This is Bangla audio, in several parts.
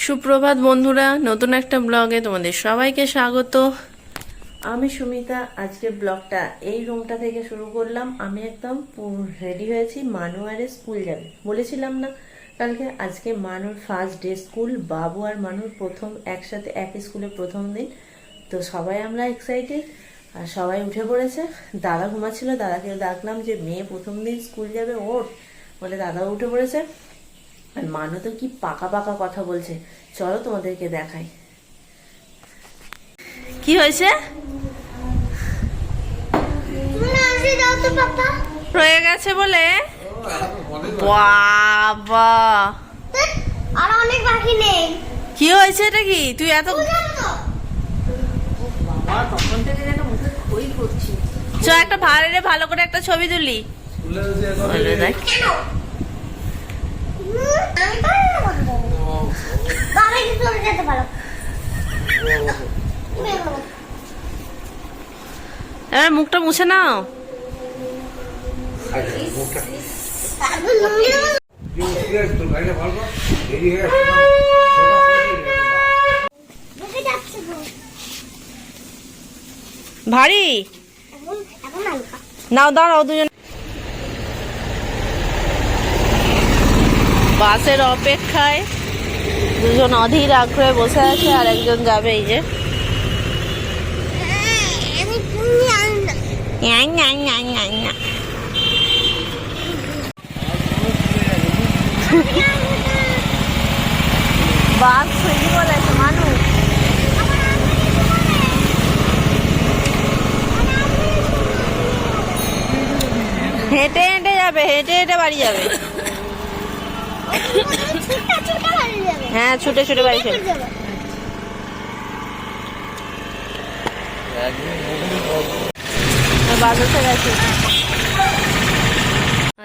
সুপ্রভাত বন্ধুরা, নতুন একটা ব্লগে তোমাদের সবাইকে স্বাগত। আমি সুমিতা। আজকে ব্লগটা এই রুমটা থেকে শুরু করলাম। আমি একদম রেডি হয়েছি, মানু আরে স্কুল যাবে বলেছিলাম না কালকে। আজকে মানুর ফার্স্ট ডে স্কুল। বাবু আর মানুর প্রথম একসাথে এক স্কুলে প্রথম দিন, তো সবাই আমরা এক্সাইটেড আর সবাই উঠে পড়েছে। দাদা ঘুমাচ্ছিল, দাদাকে ডাকলাম যে মেয়ে প্রথম দিন স্কুল যাবে, ওর বলে দাদাও উঠে পড়েছে। আর মানু তো কি পাকা পাকা কথা বলছে, চলো তোমাদেরকে দেখাই কি হয়েছে। রয়ে গেছে বলে বাবা, আর অনেক বাকি নেই। কি হয়েছে এটা? কি তুই এত বাবা তখন থেকে যেন মুখে খই করছিস। চ একটা ভালো করে একটা ছবি তুলি। দেখ এবার মুখটা মুছে নাও। ভারী নাও, দাঁড়াও দুজন। বাসের অপেক্ষায় দুজন অধীর আগ্রহে বসে আছে, আর একজন যাবে এই যে। বাস ছুঁয়ে বলেছে মানুষ। হেঁটে হেঁটে যাবে, হেঁটে হেঁটে বাড়ি যাবে। হ্যাঁ, ছুটে ছুটে বাড়ি চলে যাবে।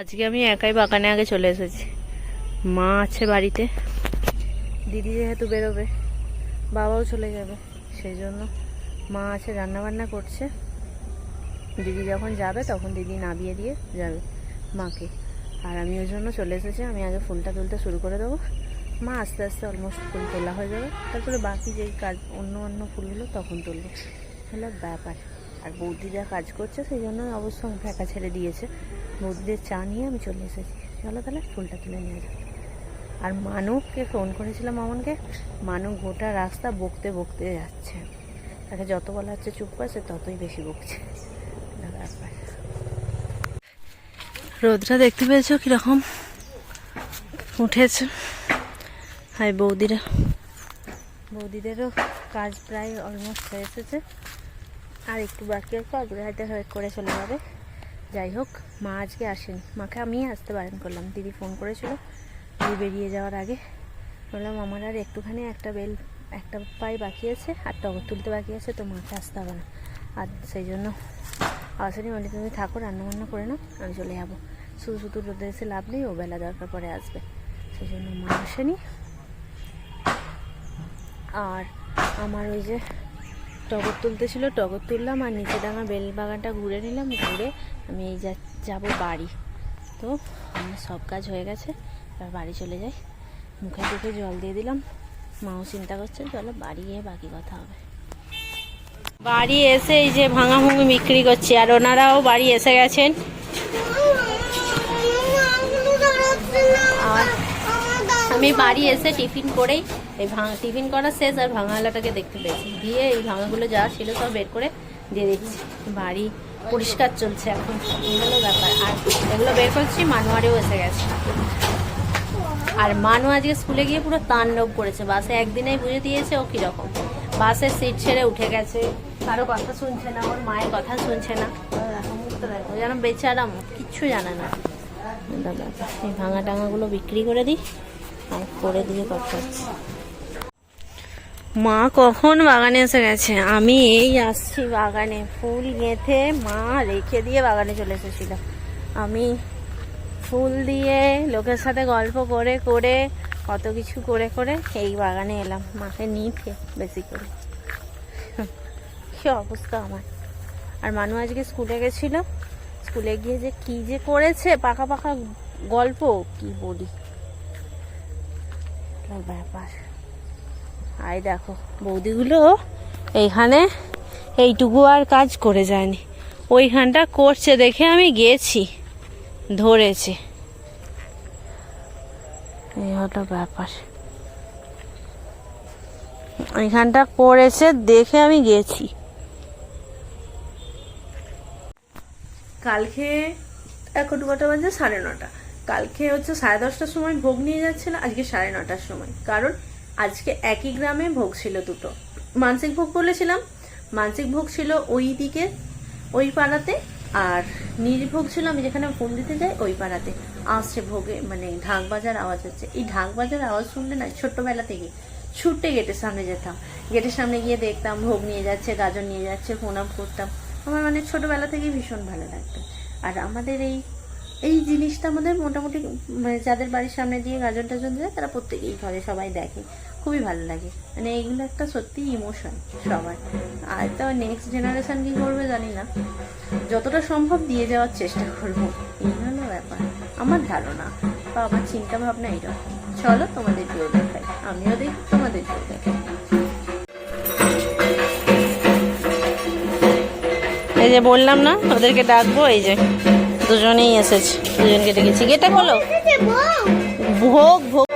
আজকে আমি একাই বাগানে আগে চলে এসেছি। মা আছে বাড়িতে, দিদি যেহেতু বেরোবে, বাবাও চলে যাবে, সেই জন্য মা আছে, রান্না বান্না করছে। দিদি যখন যাবে তখন দিদি নামিয়ে দিয়ে যাবে মাকে, আর আমি ওই জন্য চলে এসেছি। আমি আগে ফুলটা তুলতে শুরু করে দেবো। মা আস্তে আস্তে অলমোস্ট ফুল তোলা হয়ে যাবে, তারপরে বাকি যেই কাজ অন্য ফুলগুলো তখন তুলবো, হলো ব্যাপার। আর বৌদিরা কাজ করছে, সেই জন্য অবশ্য ফেঁকা ছেড়ে দিয়েছে। বৌদিদের চা নিয়ে আমি চলে এসেছি। চলো তাহলে ফুলটা তুলে নিয়ে যাবে। আর মানুকে ফোন করেছিলাম মামনকে, মানু গোটা রাস্তা বকতে বকতে যাচ্ছে। তাকে যত বলা হচ্ছে চুপ করছে, ততই বেশি বকছে। ব্যাপার। রোদটা দেখতে পেয়েছো কিরকম উঠেছে। হাই বৌদিদেরও কাজ প্রায় অলমোস্ট হয়ে এসেছে, আর একটু বাকি আছে, আগ্রহ করে চলে যাবে। যাই হোক, মা আজকে আসেনি, মাকে আমি আসতে বারণ করলাম। দিদি ফোন করেছিল দিদি বেরিয়ে যাওয়ার আগে, বললাম আমার আর একটুখানি একটা পাই বাকি আছে, আর টগর তুলতে বাকি আছে, তো মাকে আসতে হবে না। আর সেই জন্য আসেনি। বলি তুমি থাকো, রান্নাবান্না করে নাও, আমি চলে যাবো। শুধু রোদে এসে লাভ নেই, ও বেলা দরকার পরে আসবে, সেই জন্য মা আসেনি। আর আমার ওই যে টগর তুলতে ছিল, টগর তুললাম, আর নিচে ডাঙা বেল বাগানটা ঘুরে নিলাম। ঘুরে আমি এই যাবো বাড়ি। তো আমার সব কাজ হয়ে গেছে, এবার বাড়ি চলে যাই। মুখে জল দিয়ে দিলাম। মাও চিন্তা করছে, চলো বাড়ি গিয়ে বাকি কথা হবে। বাড়ি এসে এই যে ভাঙা ভুঙি বিক্রি করছি, আর ওনারাও বাড়ি এসে গেছেন। আর আমি বাড়ি এসে টিফিন করেই টিফিন করা শেষ, আর ভাঙালাটাকে দেখতে পেয়েছি, দিয়ে এই ভাঙাগুলো যা ছিল সব বের করে দিয়ে দিচ্ছি। বাড়ি পরিষ্কার চলছে এখন, এগুলো ব্যাপার। আর এগুলো বের করছি, মানুয়ারেও এসে গেছে। আর মানু আজকে স্কুলে গিয়ে পুরো তাণ্ডব করেছে। বাসে একদিনেই বুঝে দিয়েছে ও কীরকম। বাসের সিট ছেড়ে উঠে গেছে, কারো কথা শুনছে না, ওর মায়ের কথা শুনছে না। ও যেন বেচারা কিচ্ছু জানে না। দাদা এই ভাঙা টাঙাগুলো বিক্রি করে দিই, আর করে দিয়ে কথা হচ্ছে। মা কখন বাগানে এসে গেছে, আমি এই আসছি বাগানে। ফুল গেঁথে মা রেখে দিয়ে বাগানে চলে এসেছিল। আমি ফুল দিয়ে লোকের সাথে গল্প করে কত কিছু করে এই বাগানে এলাম, মাকে নিতে বেশি করে। কি অবস্থা আমার। আর মানু আজকে স্কুলে গেছিল, স্কুলে গিয়ে যে কি যে করেছে, পাকা গল্প কি বলি, ব্যাপার। আই দেখো বৌদিগুলো এইখানে এইটুকু আর কাজ করে যায়নি, ওইখানটা করছে দেখে আমি গেছি, ধরেছে। এই হলো ব্যাপার, ওইখানটা করেছে দেখে আমি গেছি। কালকে এখন কটা বাজে? 9:30। কালকে হচ্ছে 10:30টার সময় ভোগ নিয়ে যাচ্ছিল, আজকে 9:30টার সময়। কারণ আজকে একই গ্রামে ভোগ ছিল দুটো। মানসিক ভোগ বলেছিলাম, মানসিক ভোগ ছিল ওই দিকে ওই পাড়াতে, আর নির্ভোগ ছিল আমি যেখানে ফোন দিতে যাই ওই পাড়াতে। আসছে ভোগে মানে ঢাক বাজার আওয়াজ হচ্ছে। এই ঢাক বাজার আওয়াজ শুনলে না ছোট্টবেলা থেকে ছুটে গেটের সামনে যেতাম, গেটের সামনে গিয়ে দেখতাম ভোগ নিয়ে যাচ্ছে, গাজর নিয়ে যাচ্ছে, প্রণাম করতাম। আমার মানে ছোটবেলা থেকেই ভীষণ ভালো লাগতো। আর আমাদের এই এই জিনিসটা আমাদের মোটামুটি মানে যাদের বাড়ির সামনে দিয়ে গাজন টাজন যায় তারা প্রত্যেকেই ঘরে সবাই দেখে, খুবই ভালো লাগে। মানে এইগুলো একটা সত্যি ইমোশন সবার। আর তো নেক্সট জেনারেশন কি করবে জানি না, যতটা সম্ভব দিয়ে যাওয়ার চেষ্টা করবো, এই হলো ব্যাপার আমার ধারণা বা আমার চিন্তা ভাবনা এইরকম। চলো তোমাদেরকেও দেখাই, আমিও দেখি তোমাদেরকেও দেখাই। এই যে বললাম না ওদেরকে ডাকবো, এই যে দুজনেই এসেছে, দুজনকে ডেকেছি। গেটটা খোলো। ভোগ ভোগ